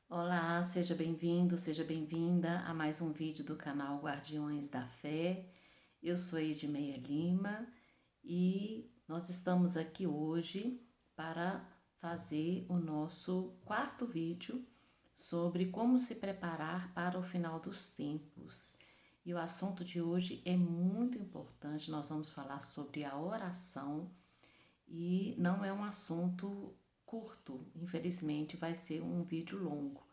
Olá, seja bem-vindo, seja bem-vinda a mais um vídeo do canal Guardiões da Fé. Eu sou Edmeia Lima e nós estamos aqui hoje para fazer o nosso quarto vídeo sobre como se preparar para o final dos tempos. E o assunto de hoje é muito importante, nós vamos falar sobre a oração e não é um assunto curto, infelizmente vai ser um vídeo longo.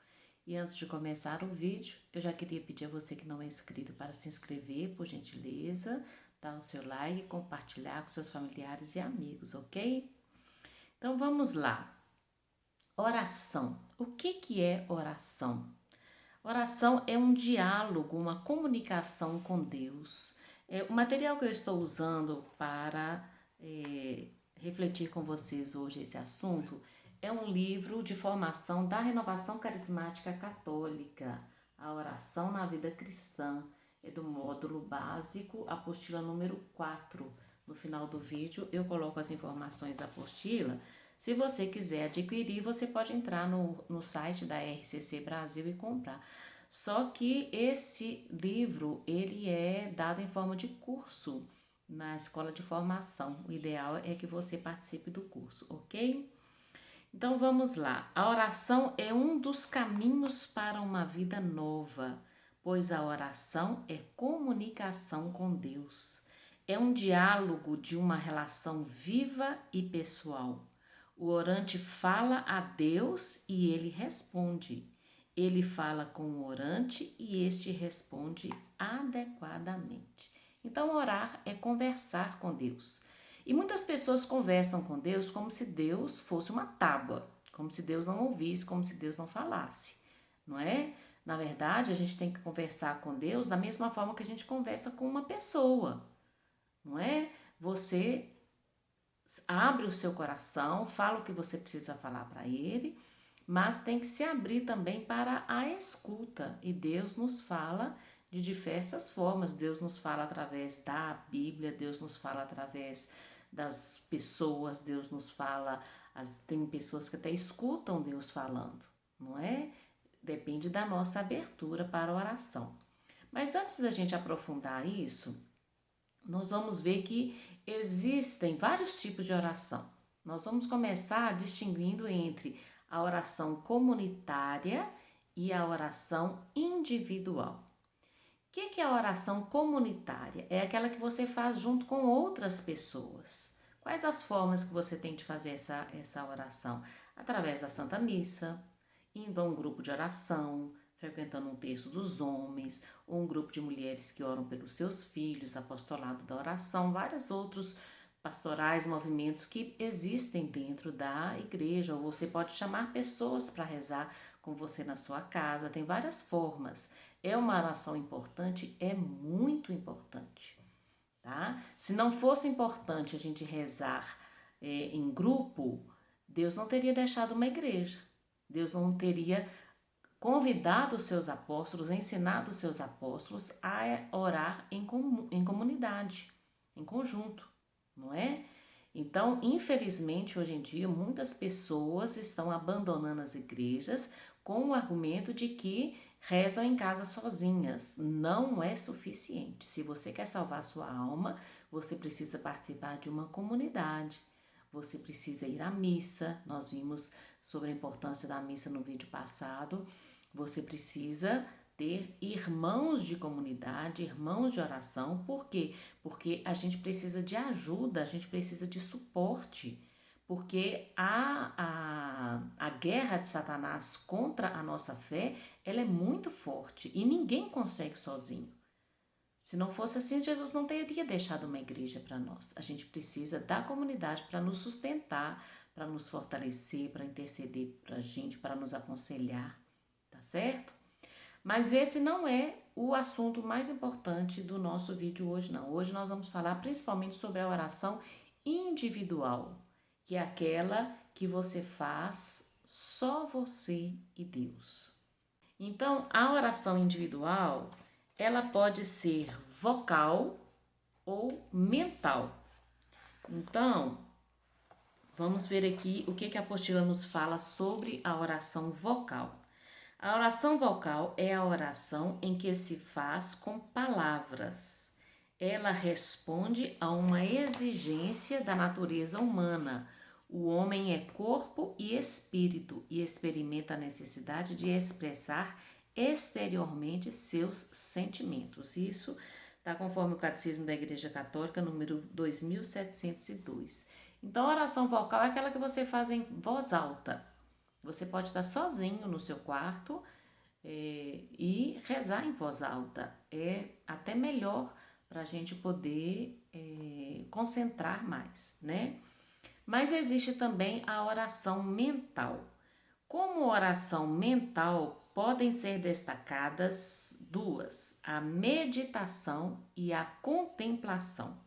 E antes de começar o vídeo, eu já queria pedir a você que não é inscrito para se inscrever, por gentileza, dar o seu like e compartilhar com seus familiares e amigos, ok? Então vamos lá. Oração. O que é oração? Oração é um diálogo, uma comunicação com Deus. O material que eu estou usando para refletir com vocês hoje esse assunto é um livro de formação da Renovação Carismática Católica, A Oração na Vida Cristã. É do módulo básico, apostila número 4. No final do vídeo eu coloco as informações da apostila. Se você quiser adquirir, você pode entrar no site da RCC Brasil e comprar. Só que esse livro, ele é dado em forma de curso na escola de formação. O ideal é que você participe do curso, ok? Então vamos lá. A oração é um dos caminhos para uma vida nova, pois a oração é comunicação com Deus. É um diálogo de uma relação viva e pessoal. O orante fala a Deus e ele responde. Ele fala com o orante e este responde adequadamente. Então, orar é conversar com Deus. E muitas pessoas conversam com Deus como se Deus fosse uma tábua, como se Deus não ouvisse, como se Deus não falasse, não é? Na verdade, a gente tem que conversar com Deus da mesma forma que a gente conversa com uma pessoa, não é? Você abre o seu coração, fala o que você precisa falar para Ele, mas tem que se abrir também para a escuta. E Deus nos fala de diversas formas. Deus nos fala através da Bíblia, Deus nos fala através das pessoas, Deus nos fala. Tem pessoas que até escutam Deus falando, não é? Depende da nossa abertura para a oração. Mas antes da gente aprofundar isso, nós vamos ver que existem vários tipos de oração. Nós vamos começar distinguindo entre a oração comunitária e a oração individual. O que é a oração comunitária? É aquela que você faz junto com outras pessoas. Quais as formas que você tem de fazer essa oração? Através da Santa Missa, indo a um grupo de oração, frequentando um terço dos homens, ou um grupo de mulheres que oram pelos seus filhos, apostolado da oração, vários outros pastorais, movimentos que existem dentro da igreja, ou você pode chamar pessoas para rezar com você na sua casa, tem várias formas. É uma oração importante, é muito importante, tá? Se não fosse importante a gente rezar em grupo, Deus não teria deixado uma igreja, Deus não teria convidado os seus apóstolos, ensinado os seus apóstolos a orar em comunidade, em conjunto, não é? Então, infelizmente, hoje em dia, muitas pessoas estão abandonando as igrejas com o argumento de que rezam em casa sozinhas. Não é suficiente. Se você quer salvar sua alma, você precisa participar de uma comunidade. Você precisa ir à missa. Nós vimos sobre a importância da missa no vídeo passado. Você precisa ter irmãos de comunidade, irmãos de oração. Por quê? Porque a gente precisa de ajuda, a gente precisa de suporte. Porque a guerra de Satanás contra a nossa fé, ela é muito forte e ninguém consegue sozinho. Se não fosse assim, Jesus não teria deixado uma igreja para nós. A gente precisa da comunidade para nos sustentar, para nos fortalecer, para interceder para a gente, para nos aconselhar, tá certo? Mas esse não é o assunto mais importante do nosso vídeo hoje, não. Hoje nós vamos falar principalmente sobre a oração individual, que é aquela que você faz só você e Deus. Então, a oração individual, ela pode ser vocal ou mental. Então, vamos ver aqui o que a apostila nos fala sobre a oração vocal. A oração vocal é a oração em que se faz com palavras. Ela responde a uma exigência da natureza humana. O homem é corpo e espírito e experimenta a necessidade de expressar exteriormente seus sentimentos. Isso está conforme o Catecismo da Igreja Católica, número 2702. Então, a oração vocal é aquela que você faz em voz alta. Você pode estar sozinho no seu quarto e rezar em voz alta. É até melhor para a gente poder concentrar mais, né? Mas existe também a oração mental. Como oração mental, podem ser destacadas duas: a meditação e a contemplação.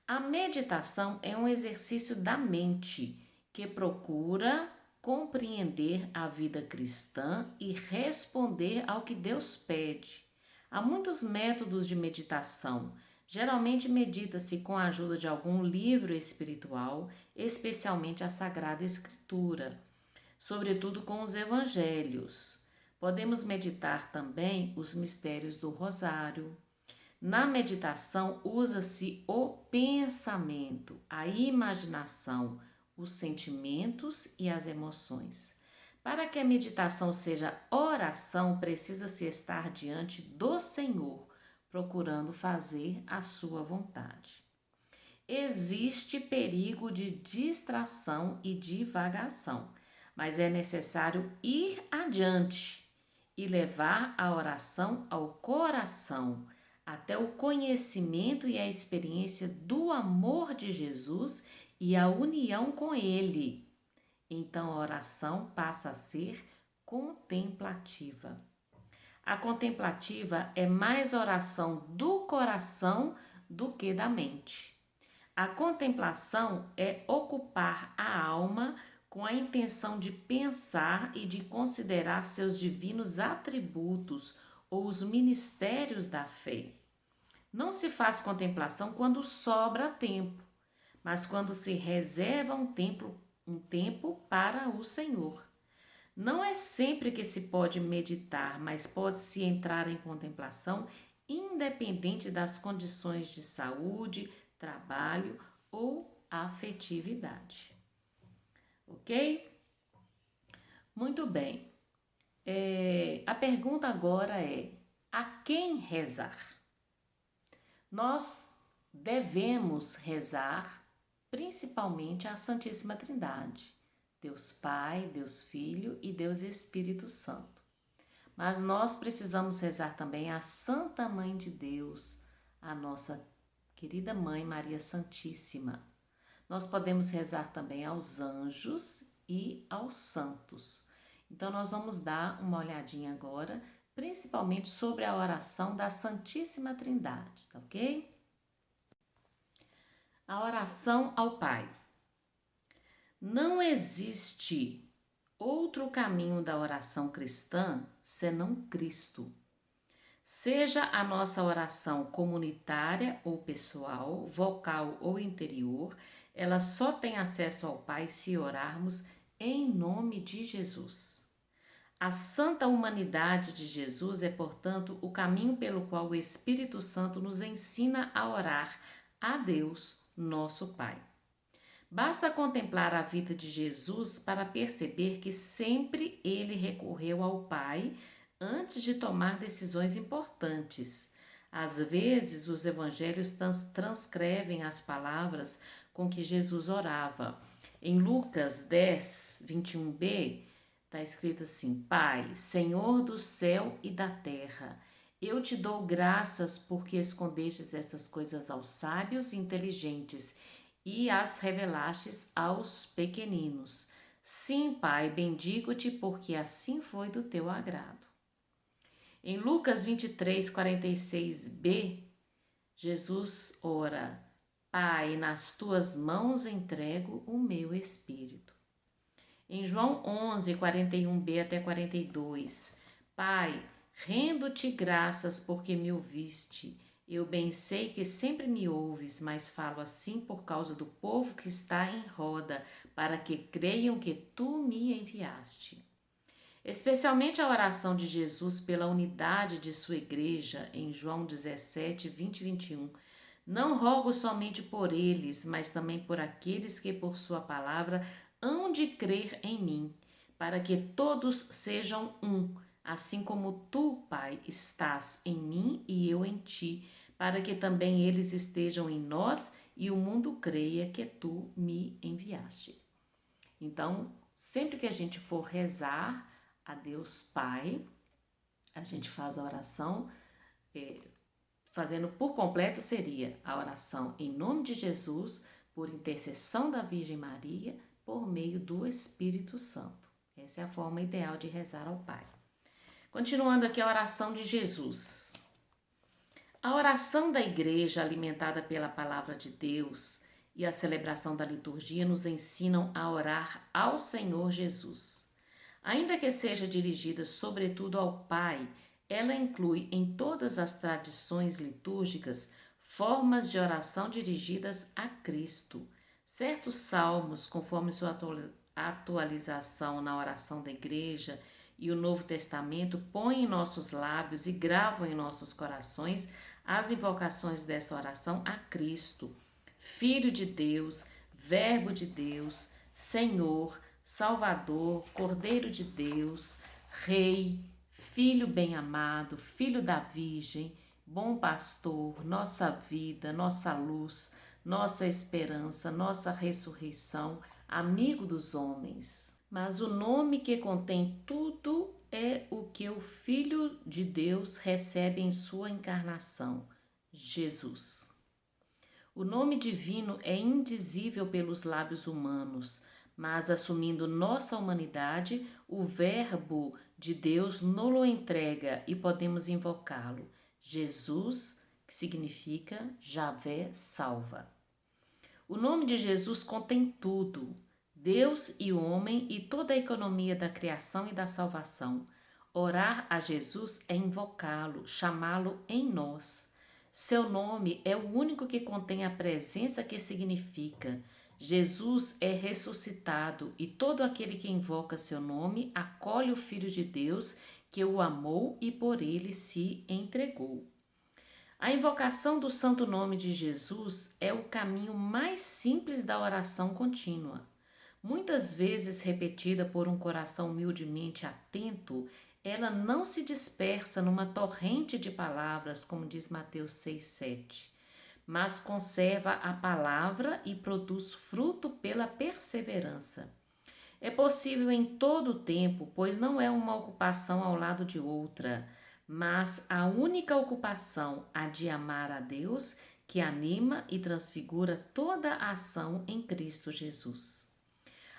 A meditação é um exercício da mente que procura compreender a vida cristã e responder ao que Deus pede. Há muitos métodos de meditação. Geralmente medita-se com a ajuda de algum livro espiritual, especialmente a Sagrada Escritura, sobretudo com os evangelhos. Podemos meditar também os mistérios do Rosário. Na meditação, usa-se o pensamento, a imaginação, os sentimentos e as emoções. Para que a meditação seja oração, precisa-se estar diante do Senhor, procurando fazer a sua vontade. Existe perigo de distração e divagação, mas é necessário ir adiante e levar a oração ao coração, até o conhecimento e a experiência do amor de Jesus e a união com Ele. Então a oração passa a ser contemplativa. A contemplativa é mais oração do coração do que da mente. A contemplação é ocupar a alma com a intenção de pensar e de considerar seus divinos atributos ou os ministérios da fé. Não se faz contemplação quando sobra tempo, mas quando se reserva um tempo para o Senhor. Não é sempre que se pode meditar, mas pode-se entrar em contemplação independente das condições de saúde, trabalho ou afetividade. Ok? Muito bem. A pergunta agora é: a quem rezar? Nós devemos rezar principalmente à Santíssima Trindade, Deus Pai, Deus Filho e Deus Espírito Santo. Mas nós precisamos rezar também à Santa Mãe de Deus, a nossa querida Mãe Maria Santíssima. Nós podemos rezar também aos anjos e aos santos. Então nós vamos dar uma olhadinha agora, principalmente sobre a oração da Santíssima Trindade, tá ok? A oração ao Pai. Não existe outro caminho da oração cristã senão Cristo. Seja a nossa oração comunitária ou pessoal, vocal ou interior, ela só tem acesso ao Pai se orarmos em nome de Jesus. A santa humanidade de Jesus é, portanto, o caminho pelo qual o Espírito Santo nos ensina a orar a Deus, nosso Pai. Basta contemplar a vida de Jesus para perceber que sempre ele recorreu ao Pai antes de tomar decisões importantes. Às vezes, os evangelhos transcrevem as palavras com que Jesus orava. Em Lucas 10, 21b, está escrito assim: Pai, Senhor do céu e da terra, eu te dou graças porque escondestes essas coisas aos sábios e inteligentes e as revelastes aos pequeninos. Sim, Pai, bendigo-te porque assim foi do teu agrado. Em Lucas 23, 46b, Jesus ora: Pai, nas tuas mãos entrego o meu espírito. Em João 11, 41b até 42, Pai, rendo-te graças porque me ouviste. Eu bem sei que sempre me ouves, mas falo assim por causa do povo que está em roda, para que creiam que tu me enviaste. especialmente a oração de Jesus pela unidade de sua igreja em João 17, 20 e 21. Não rogo somente por eles, mas também por aqueles que por sua palavra hão de crer em mim, para que todos sejam um, assim como tu, Pai, estás em mim e eu em ti, para que também eles estejam em nós e o mundo creia que tu me enviaste. Então, sempre que a gente for rezar a Deus Pai, a gente faz a oração, fazendo por completo seria a oração em nome de Jesus, por intercessão da Virgem Maria, por meio do Espírito Santo. Essa é a forma ideal de rezar ao Pai. Continuando aqui a oração de Jesus. A oração da igreja, alimentada pela palavra de Deus, e a celebração da liturgia nos ensinam a orar ao Senhor Jesus. Ainda que seja dirigida sobretudo ao Pai, ela inclui em todas as tradições litúrgicas formas de oração dirigidas a Cristo. Certos salmos, conforme sua atualização na oração da igreja e o Novo Testamento, põem em nossos lábios e gravam em nossos corações as invocações dessa oração a Cristo, Filho de Deus, Verbo de Deus, Senhor, Salvador, Cordeiro de Deus, Rei, Filho bem-amado, Filho da Virgem, Bom Pastor, nossa vida, nossa luz, nossa esperança, nossa ressurreição, amigo dos homens. Mas o nome que contém tudo é o que o Filho de Deus recebe em sua encarnação, Jesus. O nome divino é indizível pelos lábios humanos, mas assumindo nossa humanidade, o Verbo de Deus nos-lo entrega e podemos invocá-lo. Jesus, que significa Javé salva. O nome de Jesus contém tudo, Deus e o homem e toda a economia da criação e da salvação. Orar a Jesus é invocá-lo, chamá-lo em nós. Seu nome é o único que contém a presença que significa. Jesus é ressuscitado e todo aquele que invoca seu nome acolhe o Filho de Deus que o amou e por ele se entregou. A invocação do santo nome de Jesus é o caminho mais simples da oração contínua. Muitas vezes repetida por um coração humildemente atento, ela não se dispersa numa torrente de palavras, como diz Mateus 6,7, mas conserva a palavra e produz fruto pela perseverança. É possível em todo o tempo, pois não é uma ocupação ao lado de outra, mas a única ocupação, a de amar a Deus, que anima e transfigura toda a ação em Cristo Jesus.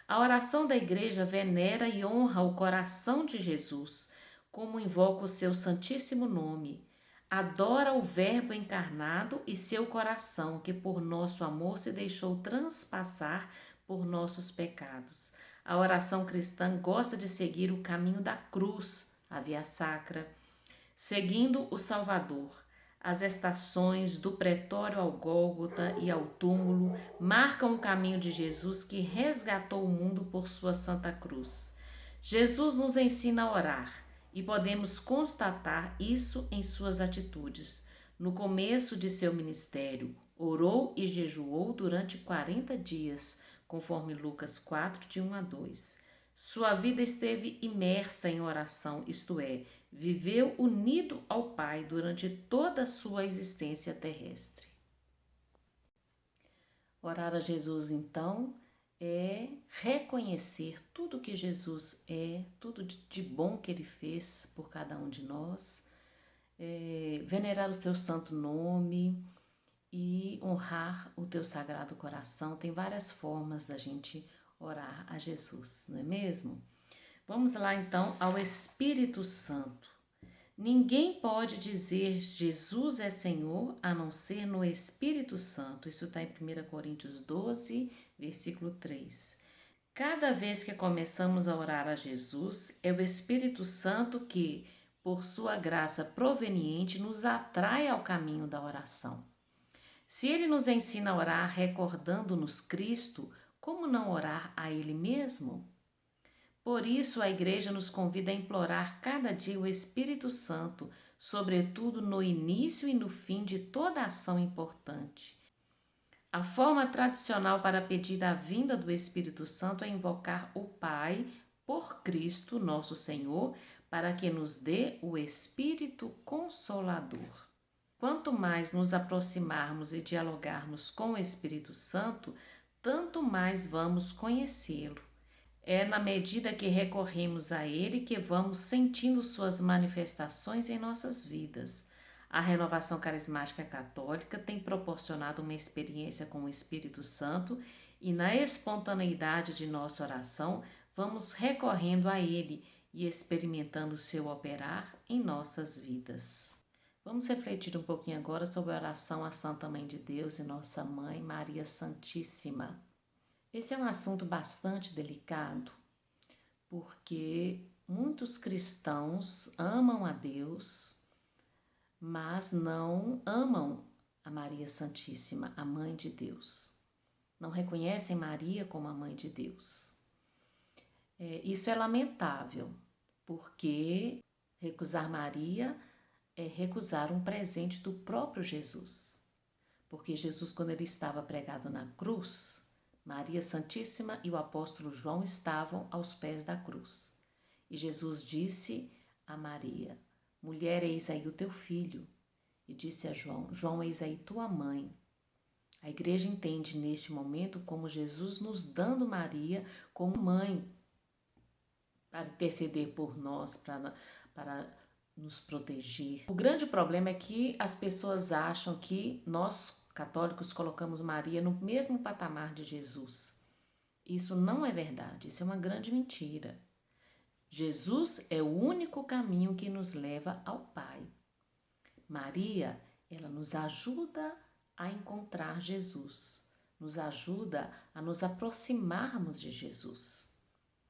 A oração da igreja venera e honra o coração de Jesus, como invoca o seu santíssimo nome. Adora o Verbo encarnado e seu coração, que por nosso amor se deixou transpassar por nossos pecados. A oração cristã gosta de seguir o caminho da cruz, a via sacra, seguindo o Salvador. As estações do pretório ao Gólgota e ao túmulo marcam o caminho de Jesus que resgatou o mundo por sua santa cruz. Jesus nos ensina a orar e podemos constatar isso em suas atitudes. No começo de seu ministério, orou e jejuou durante 40 dias, conforme Lucas 4, de 1 a 2. Sua vida esteve imersa em oração, isto é, viveu unido ao Pai durante toda a sua existência terrestre. Orar a Jesus, então, é reconhecer tudo que Jesus é, tudo de bom que Ele fez por cada um de nós, venerar o teu santo nome e honrar o teu sagrado coração. Tem várias formas da gente orar a Jesus, não é mesmo? Vamos lá então ao Espírito Santo. Ninguém pode dizer Jesus é Senhor a não ser no Espírito Santo. Isso está em 1 Coríntios 12, versículo 3. Cada vez que começamos a orar a Jesus, é o Espírito Santo que, por sua graça proveniente, nos atrai ao caminho da oração. Se ele nos ensina a orar recordando-nos Cristo, como não orar a Ele mesmo? Por isso, a Igreja nos convida a implorar cada dia o Espírito Santo, sobretudo no início e no fim de toda ação importante. A forma tradicional para pedir a vinda do Espírito Santo é invocar o Pai por Cristo, nosso Senhor, para que nos dê o Espírito Consolador. Quanto mais nos aproximarmos e dialogarmos com o Espírito Santo, tanto mais vamos conhecê-lo. É na medida que recorremos a Ele que vamos sentindo suas manifestações em nossas vidas. A renovação carismática católica tem proporcionado uma experiência com o Espírito Santo e, na espontaneidade de nossa oração, vamos recorrendo a Ele e experimentando seu operar em nossas vidas. Vamos refletir um pouquinho agora sobre a oração à Santa Mãe de Deus e Nossa Mãe, Maria Santíssima. Esse é um assunto bastante delicado, porque muitos cristãos amam a Deus, mas não amam a Maria Santíssima, a Mãe de Deus. Não reconhecem Maria como a Mãe de Deus. Isso é lamentável, porque recusar Maria é recusar um presente do próprio Jesus. Porque Jesus, quando ele estava pregado na cruz, Maria Santíssima e o apóstolo João estavam aos pés da cruz. E Jesus disse a Maria: mulher, eis aí o teu filho. E disse a João: João, eis aí tua mãe. A igreja entende neste momento como Jesus nos dando Maria como mãe, para interceder por nós, para nos proteger. O grande problema é que as pessoas acham que nós, católicos, colocamos Maria no mesmo patamar de Jesus. Isso não é verdade, isso é uma grande mentira. Jesus é o único caminho que nos leva ao Pai. Maria, ela nos ajuda a encontrar Jesus, nos ajuda a nos aproximarmos de Jesus.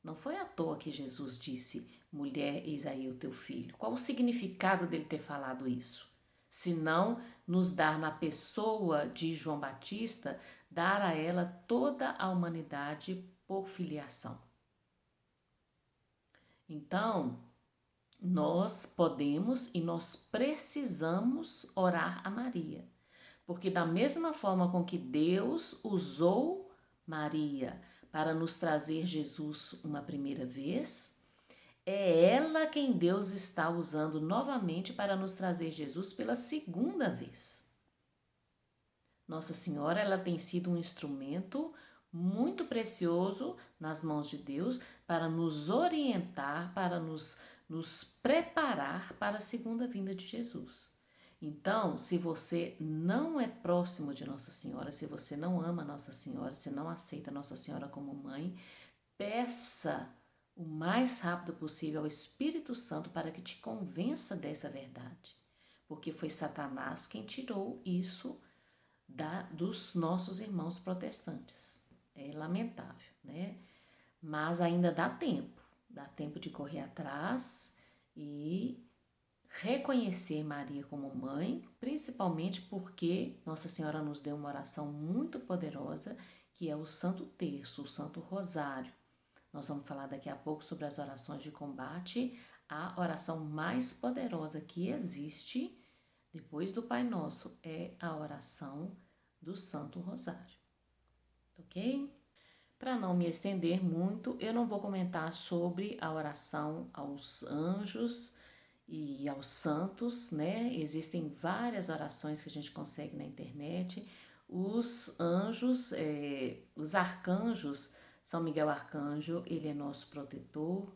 Não foi à toa que Jesus disse: mulher, eis aí o teu filho. Qual o significado dele ter falado isso? Se não nos dar na pessoa de João Batista, dar a ela toda a humanidade por filiação. Então, nós podemos e nós precisamos orar a Maria, porque da mesma forma com que Deus usou Maria para nos trazer Jesus uma primeira vez, é ela quem Deus está usando novamente para nos trazer Jesus pela segunda vez. Nossa Senhora, ela tem sido um instrumento muito precioso nas mãos de Deus para nos orientar, para nos preparar para a segunda vinda de Jesus. Então, se você não é próximo de Nossa Senhora, se você não ama Nossa Senhora, se não aceita Nossa Senhora como mãe, peça o mais rápido possível ao Espírito Santo para que te convença dessa verdade. Porque foi Satanás quem tirou isso dos nossos irmãos protestantes. É lamentável, né? Mas ainda dá tempo de correr atrás e reconhecer Maria como mãe, principalmente porque Nossa Senhora nos deu uma oração muito poderosa, que é o Santo Terço, o Santo Rosário. Nós vamos falar daqui a pouco sobre as orações de combate. A oração mais poderosa que existe depois do Pai Nosso é a oração do Santo Rosário, ok? Para não me estender muito, eu não vou comentar sobre a oração aos anjos e aos santos, né? Existem várias orações que a gente consegue na internet. Os anjos, os arcanjos, São Miguel Arcanjo, ele é nosso protetor,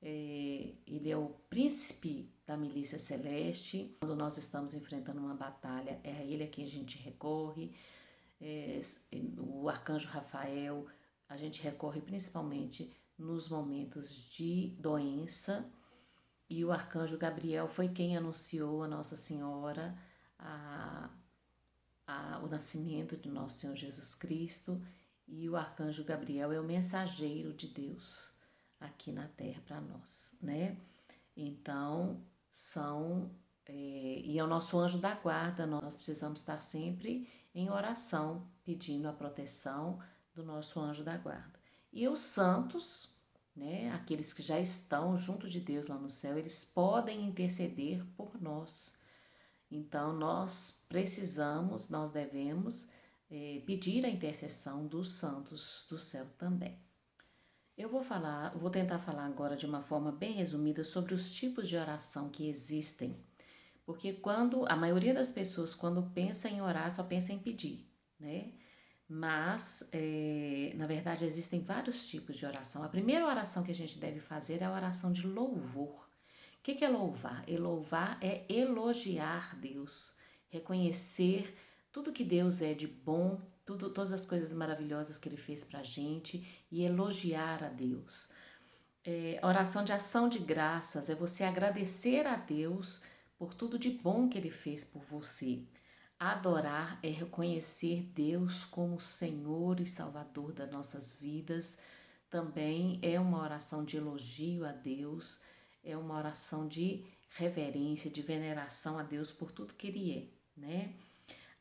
ele é o príncipe da milícia celeste. Quando nós estamos enfrentando uma batalha, é a ele a quem a gente recorre. O arcanjo Rafael, a gente recorre principalmente nos momentos de doença. E o arcanjo Gabriel foi quem anunciou a Nossa Senhora o nascimento de nosso Senhor Jesus Cristo. E o arcanjo Gabriel é o mensageiro de Deus aqui na terra para nós, né? Então, e é o nosso anjo da guarda. Nós precisamos estar sempre em oração, pedindo a proteção do nosso anjo da guarda. E os santos, né? Aqueles que já estão junto de Deus lá no céu, eles podem interceder por nós. Então, nós devemos pedir a intercessão dos santos do céu também. Vou tentar falar agora de uma forma bem resumida sobre os tipos de oração que existem. Porque quando a maioria das pessoas, quando pensa em orar, só pensa em pedir, né? Mas, na verdade, existem vários tipos de oração. A primeira oração que a gente deve fazer é a oração de louvor. O que é louvar? Louvar é elogiar Deus, reconhecer tudo que Deus é de bom, todas as coisas maravilhosas que Ele fez para a gente e elogiar a Deus. A oração de ação de graças é você agradecer a Deus por tudo de bom que Ele fez por você. Adorar é reconhecer Deus como Senhor e Salvador das nossas vidas. Também é uma oração de elogio a Deus, é uma oração de reverência, de veneração a Deus por tudo que Ele é, né?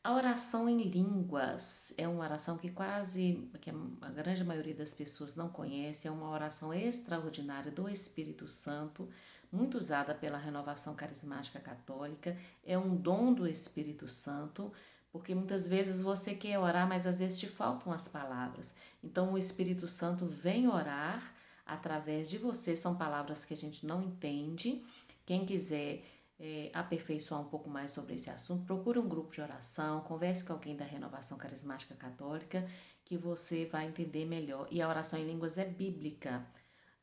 A oração em línguas é uma oração que a grande maioria das pessoas não conhece, é uma oração extraordinária do Espírito Santo, muito usada pela Renovação Carismática Católica, é um dom do Espírito Santo, porque muitas vezes você quer orar, mas às vezes te faltam as palavras. Então o Espírito Santo vem orar através de você, são palavras que a gente não entende. Quem quiser aperfeiçoar um pouco mais sobre esse assunto, procure um grupo de oração, converse com alguém da Renovação Carismática Católica, que você vai entender melhor. E a oração em línguas é bíblica.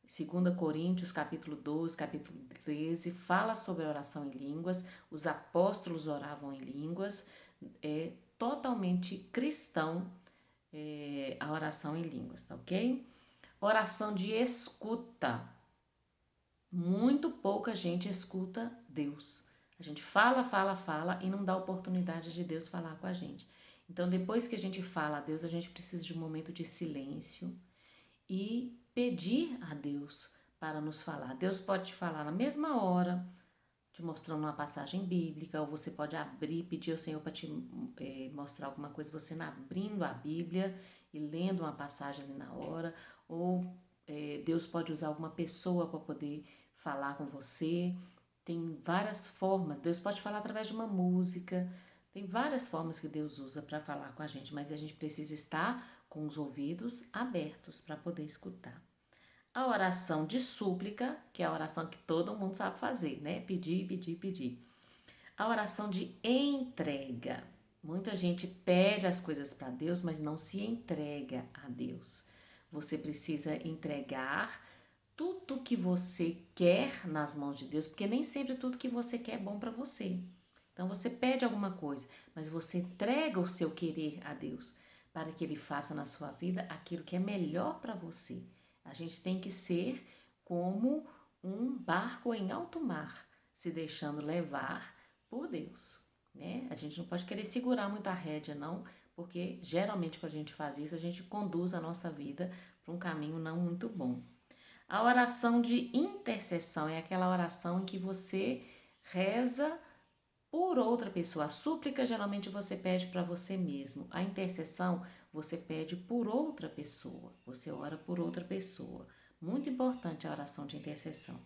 2 Coríntios, capítulo 12, capítulo 13, fala sobre a oração em línguas. Os apóstolos oravam em línguas. É totalmente cristão a oração em línguas, tá ok? Oração de escuta. Muito pouca gente escuta Deus. A gente fala, fala, fala e não dá oportunidade de Deus falar com a gente. Então, depois que a gente fala a Deus, a gente precisa de um momento de silêncio e pedir a Deus para nos falar. Deus pode te falar na mesma hora, te mostrando uma passagem bíblica, ou você pode abrir, pedir ao Senhor para te mostrar alguma coisa, você abrindo a Bíblia e lendo uma passagem ali na hora, ou Deus pode usar alguma pessoa para poder falar com você. Tem várias formas. Deus pode falar através de uma música. Tem várias formas que Deus usa para falar com a gente, mas a gente precisa estar com os ouvidos abertos para poder escutar. A oração de súplica, que é a oração que todo mundo sabe fazer, né? Pedir, pedir, pedir. A oração de entrega. Muita gente pede as coisas para Deus, mas não se entrega a Deus. Você precisa entregar tudo que você quer nas mãos de Deus, porque nem sempre tudo que você quer é bom para você. Então você pede alguma coisa, mas você entrega o seu querer a Deus para que Ele faça na sua vida aquilo que é melhor para você. A gente tem que ser como um barco em alto mar, se deixando levar por Deus, né? A gente não pode querer segurar muito a rédea, não, porque geralmente quando a gente faz isso, a gente conduz a nossa vida para um caminho não muito bom. A oração de intercessão é aquela oração em que você reza por outra pessoa. A súplica geralmente você pede para você mesmo. A intercessão você pede por outra pessoa. Você ora por outra pessoa. Muito importante a oração de intercessão.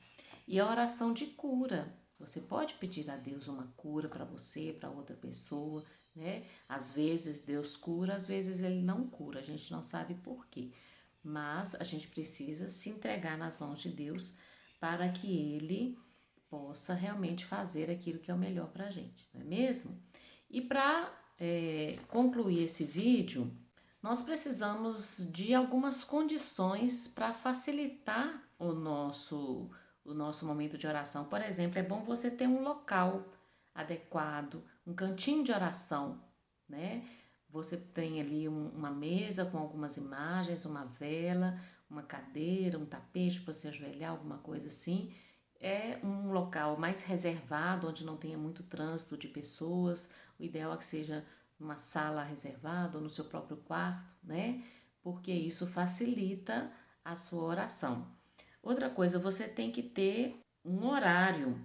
E a oração de cura. Você pode pedir a Deus uma cura para você, para outra pessoa, né? Às vezes Deus cura, às vezes Ele não cura. A gente não sabe por quê. Mas a gente precisa se entregar nas mãos de Deus para que Ele possa realmente fazer aquilo que é o melhor para a gente, não é mesmo? E para concluir esse vídeo, nós precisamos de algumas condições para facilitar o nosso momento de oração. Por exemplo, é bom você ter um local adequado, um cantinho de oração, né? Você tem ali uma mesa com algumas imagens, uma vela, uma cadeira, um tapete para você ajoelhar, alguma coisa assim. É um local mais reservado, onde não tenha muito trânsito de pessoas. O ideal é que seja numa sala reservada ou no seu próprio quarto, né? Porque isso facilita a sua oração. Outra coisa, você tem que ter um horário.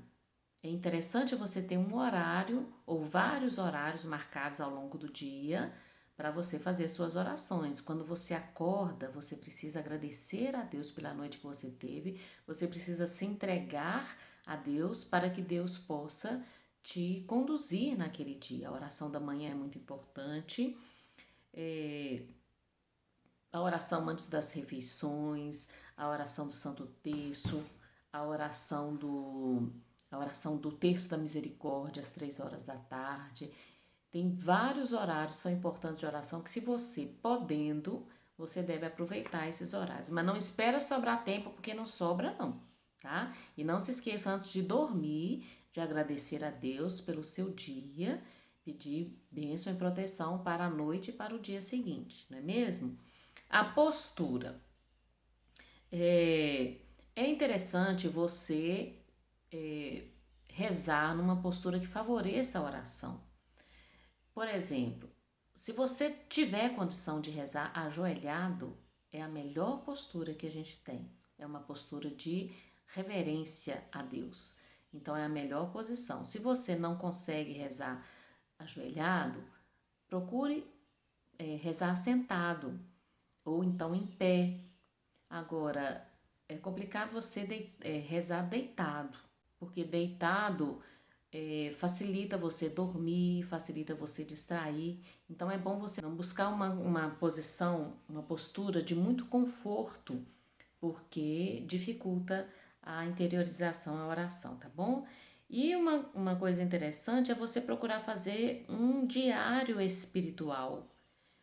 É interessante você ter um horário ou vários horários marcados ao longo do dia para você fazer suas orações. Quando você acorda, você precisa agradecer a Deus pela noite que você teve, você precisa se entregar a Deus para que Deus possa te conduzir naquele dia. A oração da manhã é muito importante. A oração antes das refeições, a oração do Santo Terço, a oração do Terço da Misericórdia às 3 horas da tarde. Tem vários horários que são importantes de oração que, se você podendo, você deve aproveitar esses horários. Mas não espera sobrar tempo, porque não sobra não, tá? E não se esqueça, antes de dormir, de agradecer a Deus pelo seu dia, pedir bênção e proteção para a noite e para o dia seguinte, não é mesmo? A postura. É interessante você rezar numa postura que favoreça a oração. Por exemplo, se você tiver condição de rezar ajoelhado, é a melhor postura que a gente tem. É uma postura de reverência a Deus. Então é a melhor posição. Se você não consegue rezar ajoelhado, procure rezar sentado ou então em pé. Agora, é complicado você rezar deitado, porque deitado facilita você dormir, facilita você distrair. Então é bom você não buscar uma posição, uma postura de muito conforto, porque dificulta a interiorização, a oração, tá bom? E uma coisa interessante é você procurar fazer um diário espiritual.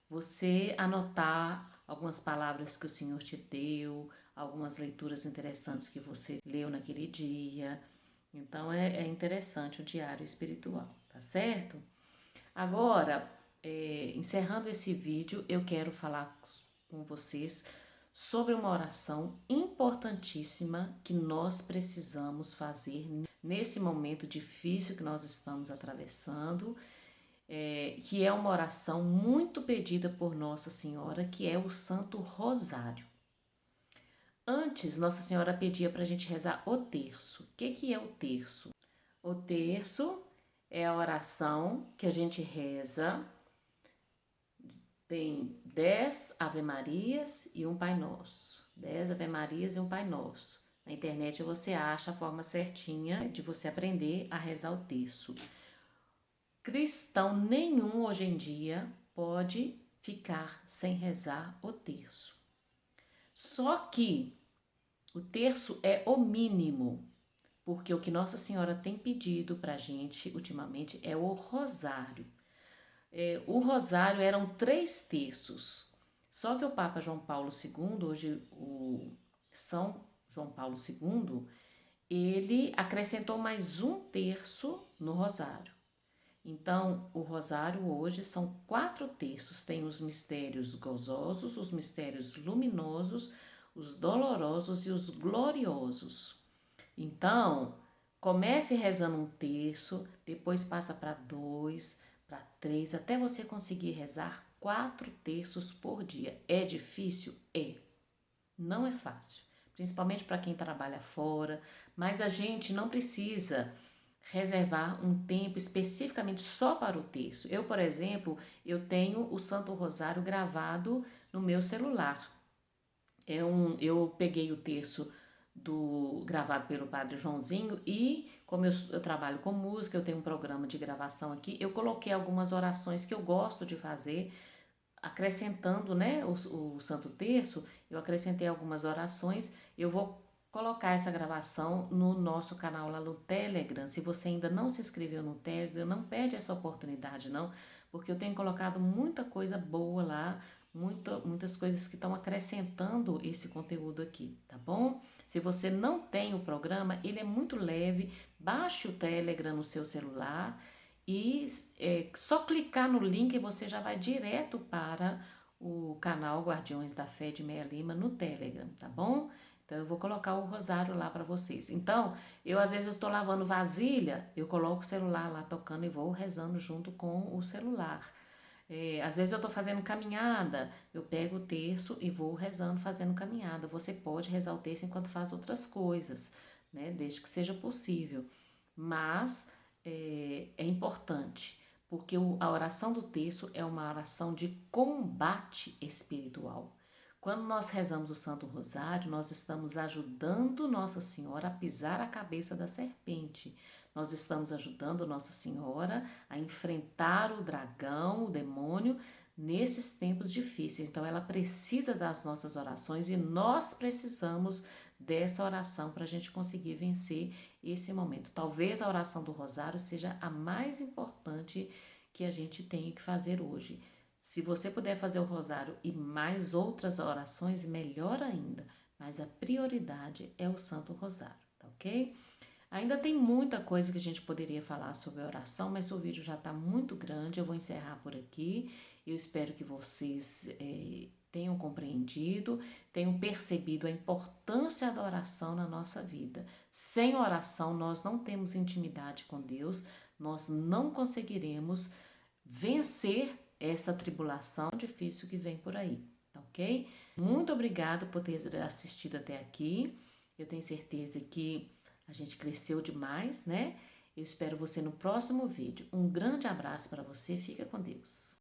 Você anotar algumas palavras que o Senhor te deu, algumas leituras interessantes que você leu naquele dia. Então é interessante o diário espiritual, tá certo? Agora, encerrando esse vídeo, eu quero falar com vocês sobre uma oração importantíssima que nós precisamos fazer nesse momento difícil que nós estamos atravessando, que é uma oração muito pedida por Nossa Senhora, que é o Santo Rosário. Antes, Nossa Senhora pedia para a gente rezar o terço. O que é o terço? O terço é a oração que a gente reza, tem 10 Ave-Marias e um Pai Nosso. 10 Ave-Marias e um Pai Nosso. Na internet você acha a forma certinha de você aprender a rezar o terço. Cristão nenhum hoje em dia pode ficar sem rezar o terço. Só que o terço é o mínimo, porque o que Nossa Senhora tem pedido pra gente ultimamente é o rosário. O rosário eram 3 terços, só que o Papa João Paulo II, hoje o São João Paulo II, ele acrescentou mais um terço no rosário. Então, o rosário hoje são 4 terços. Tem os mistérios gozosos, os mistérios luminosos, os dolorosos e os gloriosos. Então, comece rezando um terço, depois passa para 2, para 3, até você conseguir rezar 4 terços por dia. É difícil? É. Não é fácil, principalmente para quem trabalha fora, mas a gente não precisa reservar um tempo especificamente só para o terço. Eu, por exemplo, eu tenho o Santo Rosário gravado no meu celular. Eu peguei o terço gravado pelo Padre Joãozinho e, como eu trabalho com música, eu tenho um programa de gravação aqui, eu coloquei algumas orações que eu gosto de fazer, acrescentando, né, o Santo Terço. Eu acrescentei algumas orações. Eu vou colocar essa gravação no nosso canal lá no Telegram. Se você ainda não se inscreveu no Telegram, não perde essa oportunidade não, porque eu tenho colocado muita coisa boa lá, muitas coisas que estão acrescentando esse conteúdo aqui, tá bom? Se você não tem o programa, ele é muito leve. Baixe o Telegram no seu celular e só clicar no link e você já vai direto para o canal Guardiões da Fé de Meia Lima no Telegram, tá bom? Então eu vou colocar o rosário lá para vocês. Então, às vezes eu estou lavando vasilha, eu coloco o celular lá tocando e vou rezando junto com o celular. Às vezes eu estou fazendo caminhada, eu pego o terço e vou rezando, fazendo caminhada. Você pode rezar o terço enquanto faz outras coisas, né? Desde que seja possível. Mas é importante, porque a oração do terço é uma oração de combate espiritual. Quando nós rezamos o Santo Rosário, nós estamos ajudando Nossa Senhora a pisar a cabeça da serpente. Nós estamos ajudando Nossa Senhora a enfrentar o dragão, o demônio, nesses tempos difíceis. Então, ela precisa das nossas orações e nós precisamos dessa oração para a gente conseguir vencer esse momento. Talvez a oração do Rosário seja a mais importante que a gente tem que fazer hoje. Se você puder fazer o Rosário e mais outras orações, melhor ainda. Mas a prioridade é o Santo Rosário, tá ok? Ainda tem muita coisa que a gente poderia falar sobre a oração, mas o vídeo já está muito grande. Eu vou encerrar por aqui. Eu espero que vocês tenham compreendido, tenham percebido a importância da oração na nossa vida. Sem oração, nós não temos intimidade com Deus, nós não conseguiremos vencer essa tribulação difícil que vem por aí, tá ok? Muito obrigada por ter assistido até aqui. Eu tenho certeza que a gente cresceu demais, né? Eu espero você no próximo vídeo. Um grande abraço para você, fica com Deus.